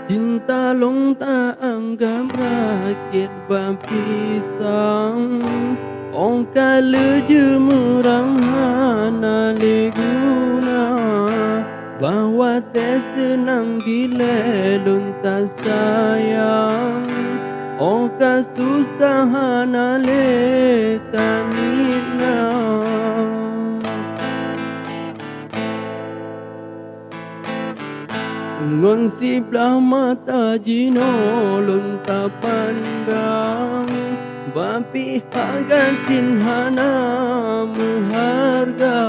Cinta long tak anggap rakit berpisang. Ong kala je merang hana leguna. Bahawa tak senang bila lun tak sayang. Ong ka susah hana le tanina. Ngon si belah mata jino lun tak pandang. Bapi hagan sin hana mengharga.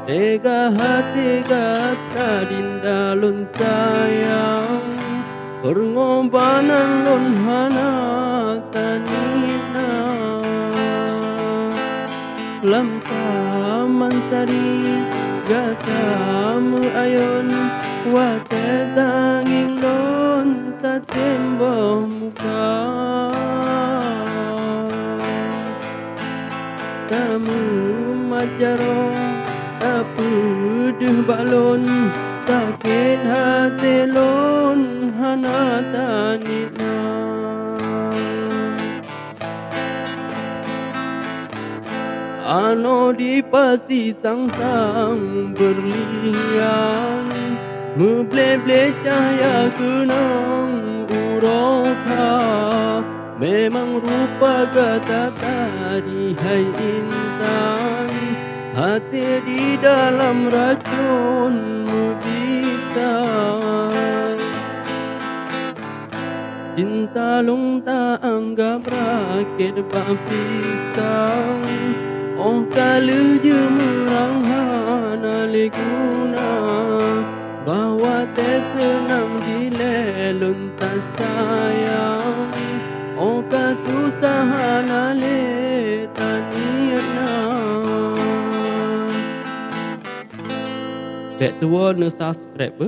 Tega hati kata dinda lun sayang. Pengorbanan lun hana tanina. Lam taman sari gata ayon. Wate tanging lon tak tembok muka. Tamu majaro tak pedih balon. Sakit hati lon hana tanina. Ano di pasi sang-sang berlian. Meble-ble cahaya kenang uroka. Memang rupa kata tadi hai intan. Hati di dalam racunmu bisa. Cinta long tak anggap rakit berpisang. Oh kala je merang hana leguna. Bahawa tak senang bila lun tak sayang. Oh ka susah hana le taniana. Back to warna subscribe